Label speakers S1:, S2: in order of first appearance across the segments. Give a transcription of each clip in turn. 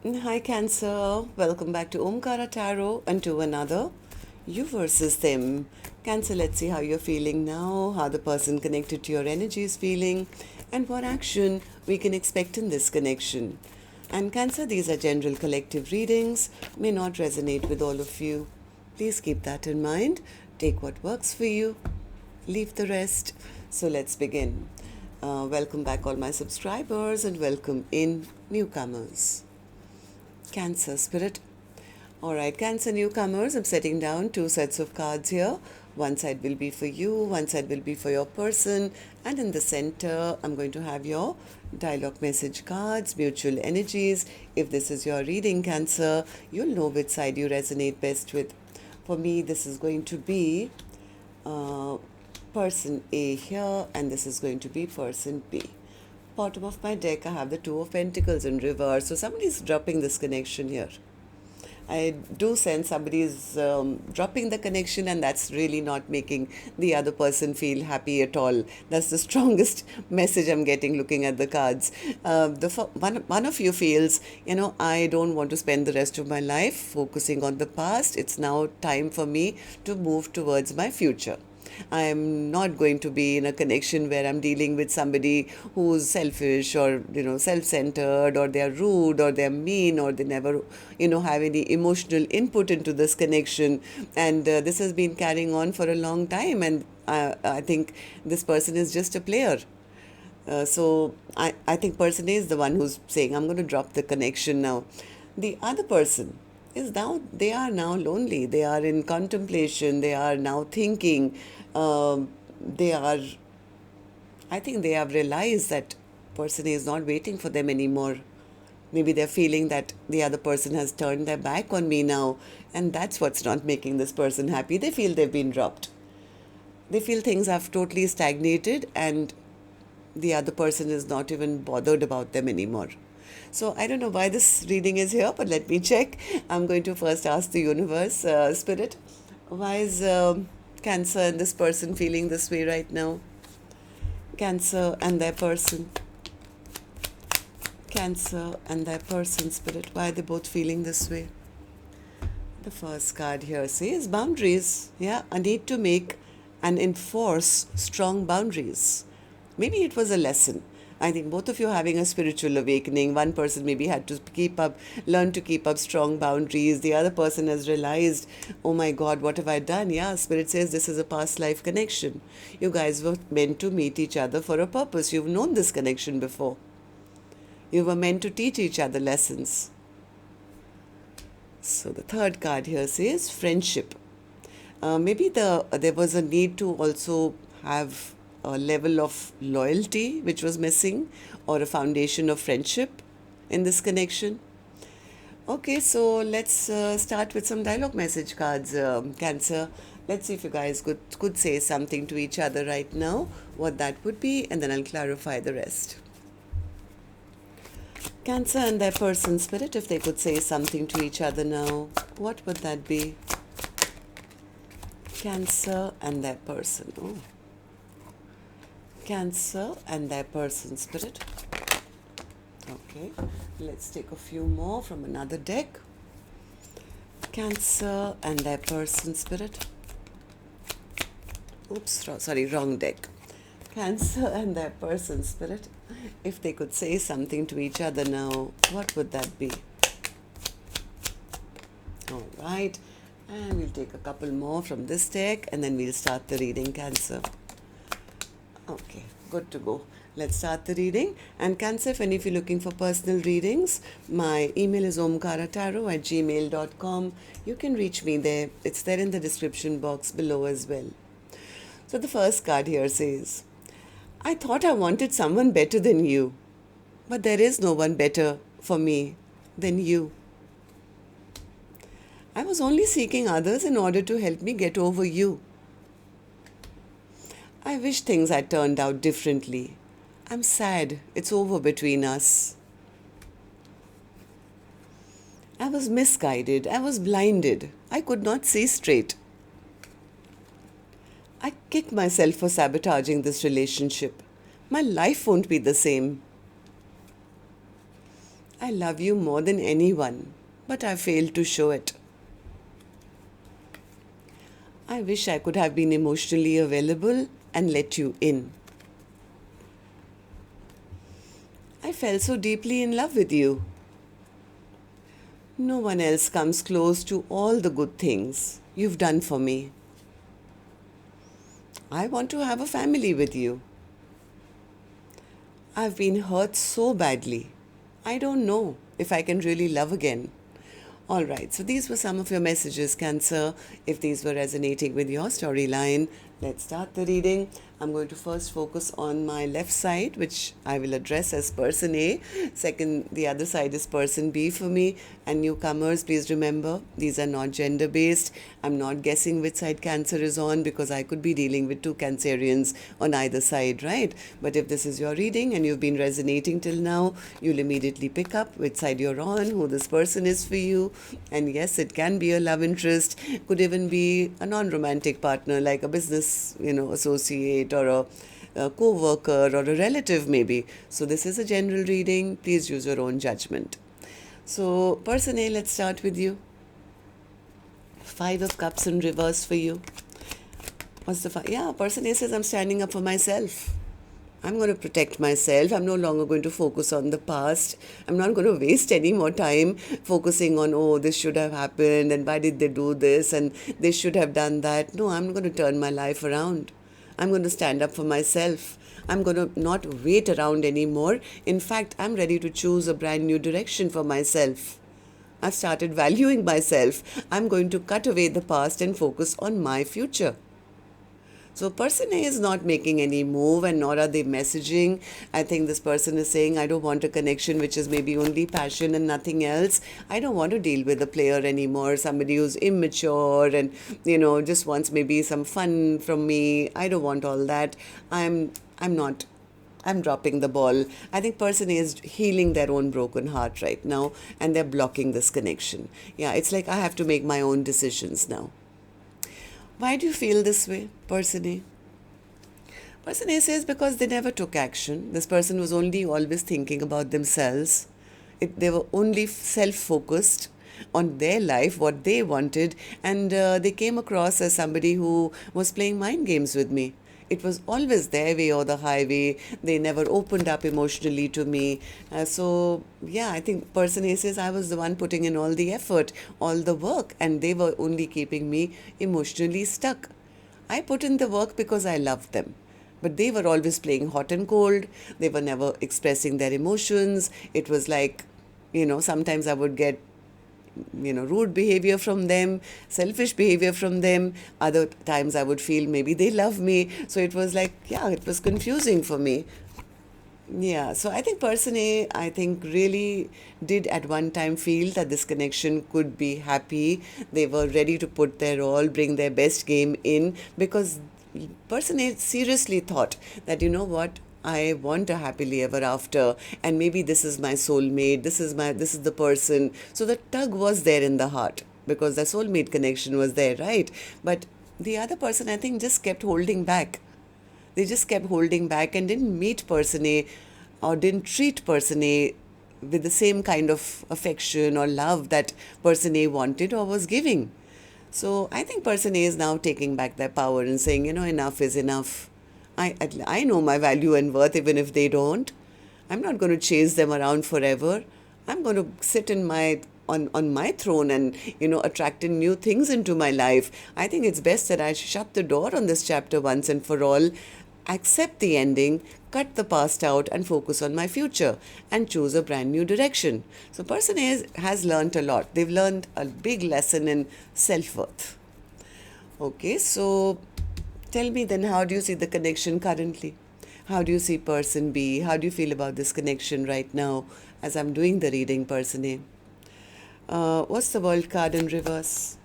S1: Hi Cancer, welcome back to Omkaratarot and to another You versus Them. Cancer, let's see how you're feeling now, how the person connected to your energy is feeling, and what action we can expect in this connection. And Cancer, these are general collective readings, may not resonate with all of you. Please keep that in mind. Take what works for you, leave the rest. So let's begin. Welcome back, all my subscribers, and welcome in newcomers. Cancer spirit. Alright, Cancer newcomers, I'm setting down two sets of cards here. One side will be for you, one side will be for your person, and in the center, I'm going to have your dialogue message cards, mutual energies. If this is your reading, Cancer, you'll know which side you resonate best with. For me, this is going to be person A here, and this is going to be person B. Bottom of my deck, I have the Two of Pentacles in reverse. So somebody's dropping this connection here. I do sense somebody is dropping the connection, and that's really not making the other person feel happy at all. That's the strongest message I'm getting looking at the cards. One of you feels, I don't want to spend the rest of my life focusing on the past. It's now time for me to move towards my future. I'm not going to be in a connection where I'm dealing with somebody who's selfish or, self-centered, or they're rude, or they're mean, or they never, have any emotional input into this connection. And this has been carrying on for a long time. And I think this person is just a player. So I think person A is the one who's saying, I'm going to drop the connection now. The other person is now, they are now lonely. They are in contemplation. They are now thinking. They are, I think they have realized that person A is not waiting for them anymore. Maybe they're feeling that the other person has turned their back on me now. And that's what's not making this person happy. They feel they've been dropped. They feel things have totally stagnated, and the other person is not even bothered about them anymore. So I don't know why this reading is here, but let me check. I'm going to first ask the universe, Spirit, why is Cancer and this person feeling this way right now? Cancer and their person. Cancer and their person, Spirit, why are they both feeling this way? The first card here says boundaries. Yeah, a need to make and enforce strong boundaries. Maybe it was a lesson. I think both of you are having a spiritual awakening. One person maybe had to learn to keep up strong boundaries. The other person has realized, oh my God, what have I done? Yeah, Spirit says this is a past life connection. You guys were meant to meet each other for a purpose. You've known this connection before. You were meant to teach each other lessons. So the third card here says friendship. Maybe there was a need to also have a level of loyalty which was missing, or a foundation of friendship in this connection. Okay, so let's start with some dialogue message cards, Cancer. Let's see if you guys could say something to each other right now, what that would be, and then I'll clarify the rest. Cancer and their person, Spirit, if they could say something to each other now, what would that be? Cancer and their person. Oh. Cancer and their person, Spirit. Okay, let's take a few more from another deck. Cancer and their person, Spirit. Oops, sorry, wrong deck. Cancer and their person, Spirit. If they could say something to each other now, what would that be? All right, and we'll take a couple more from this deck, and then we'll start the reading, Cancer. Okay, good to go. Let's start the reading. And Cancer, if you're looking for personal readings, my email is omkaratarot@gmail.com. You can reach me there. It's there in the description box below as well. So the first card here says, I thought I wanted someone better than you, but there is no one better for me than you. I was only seeking others in order to help me get over you. I wish things had turned out differently. I'm sad it's over between us. I was misguided. I was blinded. I could not see straight. I kick myself for sabotaging this relationship. My life won't be the same. I I love you more than anyone, but I failed to show it. I wish I could have been emotionally available and let you in. I fell so deeply in love with you. No one else comes close to all the good things you've done for me. I want to have a family with you. I've been hurt so badly. I don't know if I can really love again. All right, so these were some of your messages, Cancer. If these were resonating with your storyline, let's start the reading. I'm going to first focus on my left side, which I will address as person A. Second, the other side is person B for me. And newcomers, please remember, these are not gender-based. I'm not guessing which side Cancer is on because I could be dealing with two Cancerians on either side, right? But if this is your reading and you've been resonating till now, you'll immediately pick up which side you're on, who this person is for you. And yes, it can be a love interest, could even be a non-romantic partner like a business, associate or a co-worker or a relative maybe. So this is a general reading. Please use your own judgment. So person A, let's start with you. 5 of Cups in reverse for you. What's the 5? Yeah, person A says, I'm standing up for myself. I'm going to protect myself. I'm no longer going to focus on the past. I'm not going to waste any more time focusing on, oh, this should have happened and why did they do this and they should have done that. No, I'm going to turn my life around. I'm going to stand up for myself. I'm going to not wait around anymore. In fact, I'm ready to choose a brand new direction for myself. I've started valuing myself. I'm going to cut away the past and focus on my future. So person A is not making any move and nor are they messaging. I think this person is saying, I don't want a connection which is maybe only passion and nothing else. I don't want to deal with a player anymore, somebody who's immature and, just wants maybe some fun from me. I don't want all that. I'm dropping the ball. I think person A is healing their own broken heart right now and they're blocking this connection. Yeah, it's like I have to make my own decisions now. Why do you feel this way, person A? Person A says because they never took action. This person was only always thinking about themselves. They were only self-focused on their life, what they wanted, and they came across as somebody who was playing mind games with me. It was always their way or the highway. They never opened up emotionally to me. I think person A says I was the one putting in all the effort, all the work, and they were only keeping me emotionally stuck. I put in the work because I loved them. But they were always playing hot and cold. They were never expressing their emotions. It was like, sometimes I would get rude behavior from them, selfish behavior from them. Other times I would feel maybe they love me. So it was like, it was confusing for me. Yeah, so I think person A, really did at one time feel that this connection could be happy. They were ready to put their all, bring their best game in because person A seriously thought that, I want a happily ever after and maybe this is my soulmate, this is the person. So the tug was there in the heart because the soulmate connection was there, right? But the other person, I think, just kept holding back. They just kept holding back and didn't meet person A or didn't treat person A with the same kind of affection or love that person A wanted or was giving. So I think person A is now taking back their power and saying, enough is enough. I know my value and worth even if they don't. I'm not going to chase them around forever. I'm going to sit on my throne and, attracting new things into my life. I think it's best that I shut the door on this chapter once and for all, accept the ending, cut the past out and focus on my future and choose a brand new direction. So person A has learned a lot. They've learned a big lesson in self-worth. Okay, so tell me then, how do you see the connection currently? How do you see person B? How do you feel about this connection right now as I'm doing the reading, person A? What's the World card in reverse?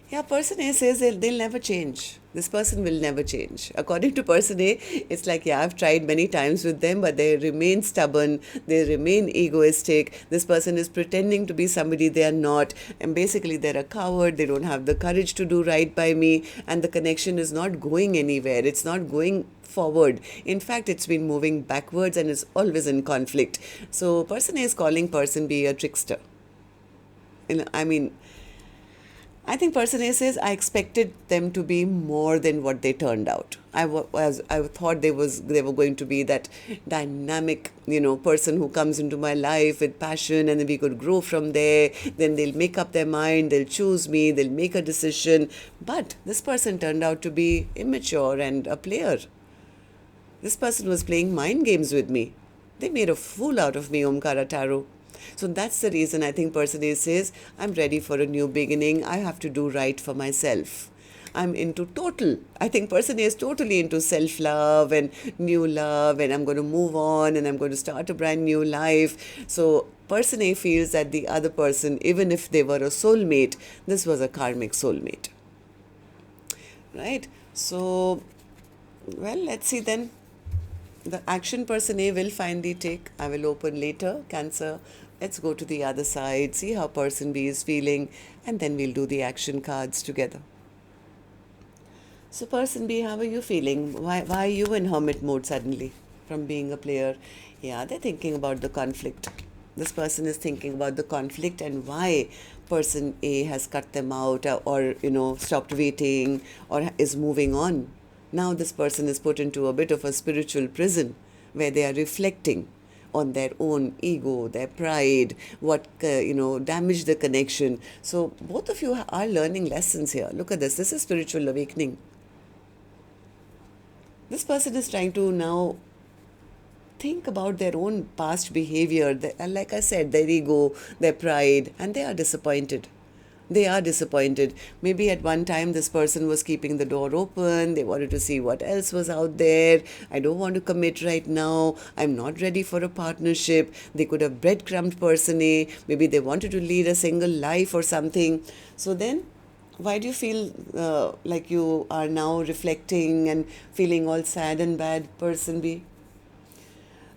S1: Yeah, person A says they'll never change. This person will never change. According to person A, it's like, yeah, I've tried many times with them, but they remain stubborn, they remain egoistic. This person is pretending to be somebody they are not, and basically they're a coward, they don't have the courage to do right by me, and the connection is not going anywhere. It's not going forward. In fact, it's been moving backwards and is always in conflict. So person A is calling person B a trickster. I think person A says, I expected them to be more than what they turned out. I thought they were going to be that dynamic, person who comes into my life with passion, and then we could grow from there. Then they'll make up their mind, they'll choose me, they'll make a decision. But this person turned out to be immature and a player. This person was playing mind games with me. They made a fool out of me, Omkaratarot. So that's the reason I think person A says, I'm ready for a new beginning. I have to do right for myself. I'm into I think person A is totally into self-love and new love, and I'm going to move on and I'm going to start a brand new life. So person A feels that the other person, even if they were a soulmate, this was a karmic soulmate. Right? So, well, let's see then. The action person A will finally take. I will open later. Cancer. Let's go to the other side, see how person B is feeling, and then we'll do the action cards together. So person B, how are you feeling? Why are you in hermit mode suddenly from being a player? Yeah, they're thinking about the conflict. This person is thinking about the conflict and why person A has cut them out or stopped waiting or is moving on. Now this person is put into a bit of a spiritual prison where they are reflecting on their own ego, their pride, what damaged the connection. So both of you are learning lessons here. Look at this. This is spiritual awakening. This person is trying to now think about their own past behavior. Like I said, their ego, their pride, and they are disappointed. They are disappointed. Maybe at one time this person was keeping the door open. They wanted to see what else was out there. I don't want to commit right now. I'm not ready for a partnership. They could have breadcrumbed person A. Maybe they wanted to lead a single life or something. So then, why do you feel like you are now reflecting and feeling all sad and bad, person B?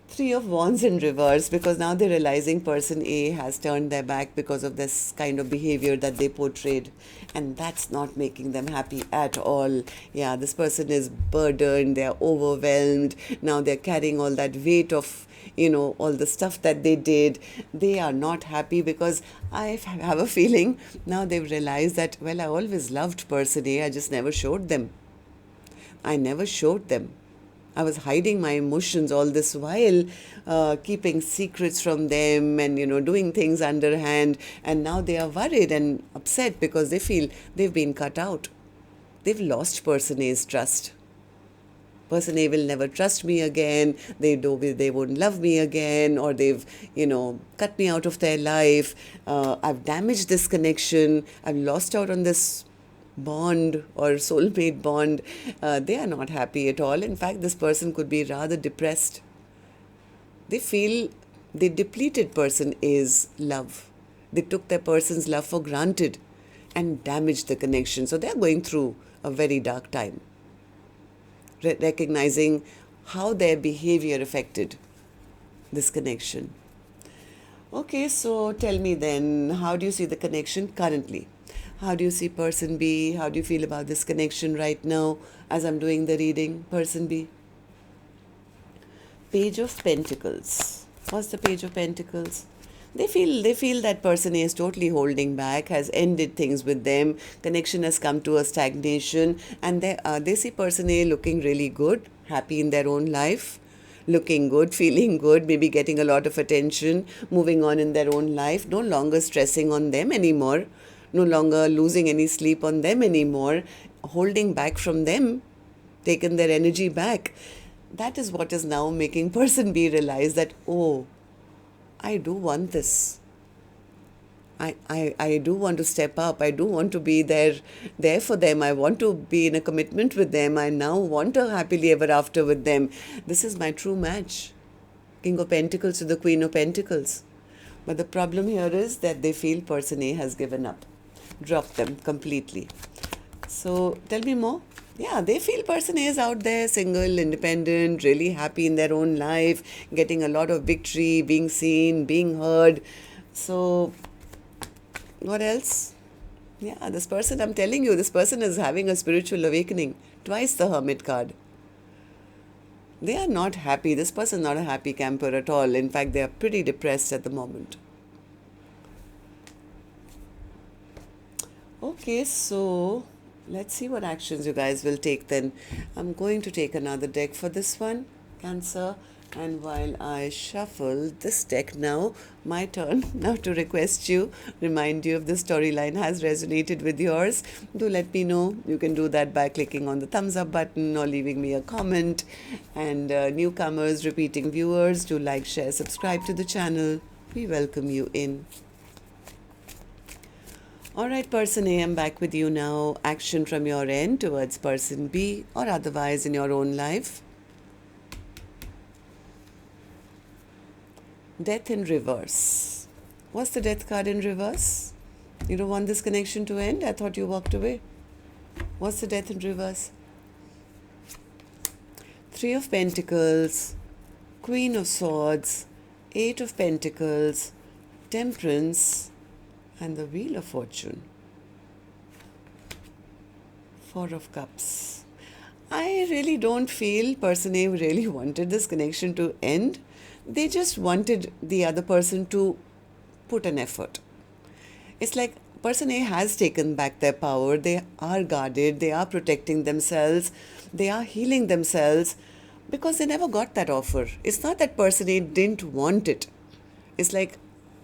S1: Three of Wands in reverse, because now they're realizing person A has turned their back because of this kind of behavior that they portrayed, and that's not making them happy at all. Yeah, this person is burdened, they're overwhelmed. Now they're carrying all that weight of all the stuff that they did. They are not happy because I have a feeling now they've realized that, well, I always loved person A, I just never showed them. I never showed them. I was hiding my emotions all this while, keeping secrets from them and, doing things underhand. And now they are worried and upset because they feel they've been cut out. They've lost person A's trust. Person A will never trust me again. They won't love me again, or they've, cut me out of their life. I've damaged this connection. I've lost out on this bond or soulmate bond. They are not happy at all. In fact, this person could be rather depressed. They feel they depleted person A's love. They took their person's love for granted and damaged the connection. So they are going through a very dark time, recognizing how their behavior affected this connection. Okay, so tell me then, how do you see the connection currently? How do you see person B? How do you feel about this connection right now as I'm doing the reading? Person B. Page of Pentacles. What's the Page of Pentacles? They feel that person A is totally holding back, has ended things with them. Connection has come to a stagnation, and they see person A looking really good, happy in their own life, looking good, feeling good, maybe getting a lot of attention, moving on in their own life, no longer stressing on them anymore, no longer losing any sleep on them anymore, holding back from them, taken their energy back. That is what is now making person B realize that, oh, I do want this. I do want to step up. I do want to be there for them. I want to be in a commitment with them. I now want a happily ever after with them. This is my true match. King of Pentacles to the Queen of Pentacles. But the problem here is that they feel person A has given up, dropped them completely. So tell me more. Yeah, they feel person A is out there, single, independent, really happy in their own life, getting a lot of victory, being seen, being heard. So, what else? Yeah, this person, I'm telling you, this person is having a spiritual awakening. Twice the Hermit card. They are not happy. This person is not a happy camper at all. In fact, they are pretty depressed at the moment. Okay, so let's see what actions you guys will take then. I'm going to take another deck for this one, Cancer. And while I shuffle this deck now, my turn now to request you, remind you if the storyline has resonated with yours. Do let me know. You can do that by clicking on the thumbs up button or leaving me a comment. And newcomers, repeating viewers, do like, share, subscribe to the channel. We welcome you in. Alright, person A, I'm back with you now. Action from your end towards person B or otherwise in your own life. Death in reverse. What's the death card in reverse? You don't want this connection to end? I thought you walked away. What's the death in reverse? Three of Pentacles, Queen of Swords, Eight of Pentacles, Temperance, and the Wheel of Fortune. Four of Cups. I really don't feel person A really wanted this connection to end. They just wanted the other person to put an effort. It's like person A has taken back their power. They are guarded. They are protecting themselves. They are healing themselves because they never got that offer. It's not that person A didn't want it. It's like,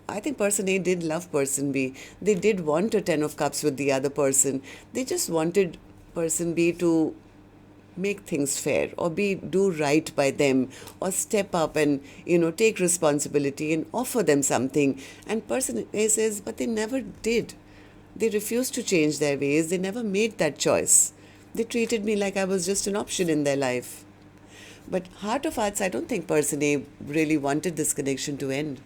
S1: I think person A did love person B. They did want a 10 of Cups with the other person. They just wanted person B to make things fair or do right by them or step up and take responsibility and offer them something. And person A says, but they never did. They refused to change their ways. They never made that choice. They treated me like I was just an option in their life. But heart of hearts, I don't think person A really wanted this connection to end.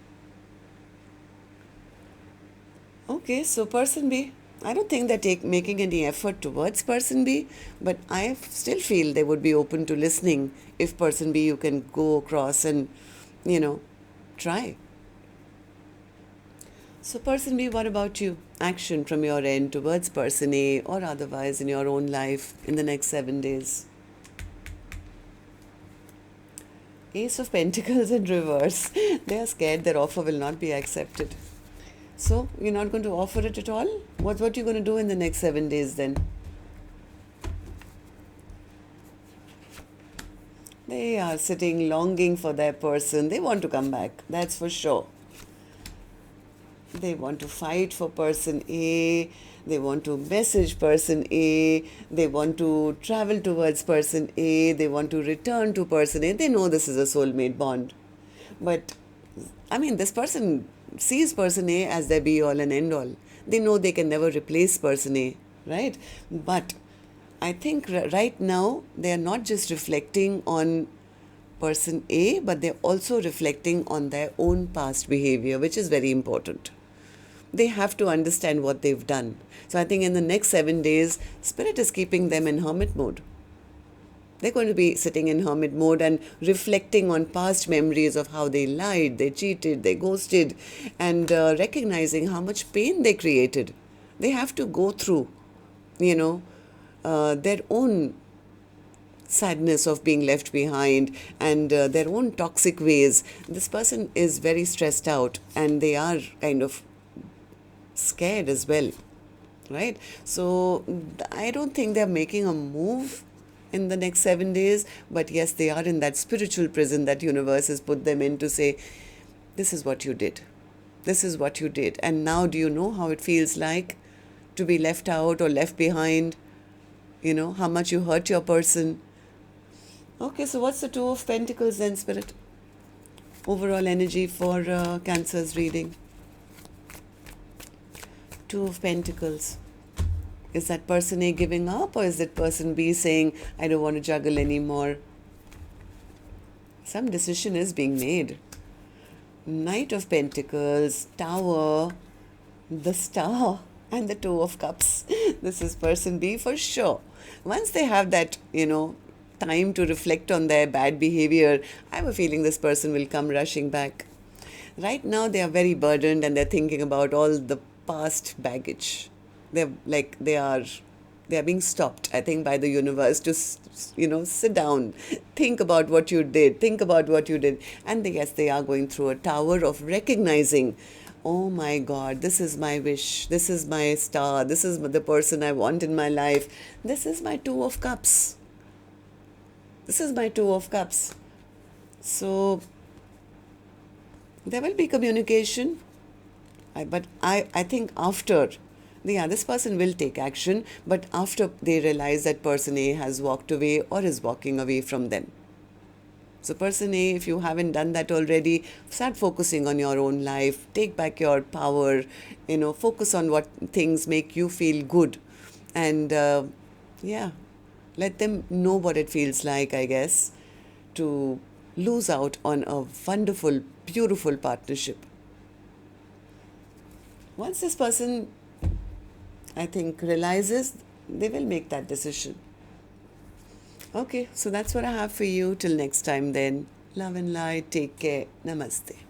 S1: Okay, so person B, I don't think they're making any effort towards person B, but I still feel they would be open to listening if person B you can go across and, try. So person B, what about you? Action from your end towards person A or otherwise in your own life in the next 7 days. Ace of Pentacles in reverse. They are scared their offer will not be accepted. So, you're not going to offer it at all? What are you going to do in the next 7 days then? They are sitting longing for their person. They want to come back. That's for sure. They want to fight for person A. They want to message person A. They want to travel towards person A. They want to return to person A. They know this is a soulmate bond. But, this person sees person A as their be all and end all. They know they can never replace person A, right? But I think right now they are not just reflecting on person A, but they're also reflecting on their own past behavior, which is very important. They have to understand what they've done. So I think in the next 7 days, Spirit is keeping them in hermit mode. They're going to be sitting in hermit mode and reflecting on past memories of how they lied, they cheated, they ghosted, and recognizing how much pain they created. They have to go through, their own sadness of being left behind and their own toxic ways. This person is very stressed out and they are kind of scared as well, right? So I don't think they're making a move in the next 7 days, but yes, they are in that spiritual prison that universe has put them in to say, this is what you did. This is what you did. And now do you know how it feels like to be left out or left behind? How much you hurt your person. Okay, so what's the Two of Pentacles then, Spirit? Overall energy for Cancer's reading. Two of Pentacles. Is that person A giving up or is that person B saying, I don't want to juggle anymore? Some decision is being made. Knight of Pentacles, Tower, the Star, and the Two of Cups. This is person B for sure. Once they have that, time to reflect on their bad behavior, I have a feeling this person will come rushing back. Right now, they are very burdened and they're thinking about all the past baggage. They are being stopped, I think, by the universe to, sit down, think about what you did, and yes, they are going through a tower of recognizing, oh my God, this is my wish, this is my star, this is the person I want in my life, this is my Two of Cups. This is my Two of Cups. So there will be communication, but I think after, this person will take action, but after they realize that person A has walked away or is walking away from them. So person A, if you haven't done that already, start focusing on your own life, take back your power, focus on what things make you feel good. And let them know what it feels like, I guess, to lose out on a wonderful, beautiful partnership. Once this person, I think, realizes, they will make that decision. Okay, so that's what I have for you. Till next time then. Love and light. Take care. Namaste.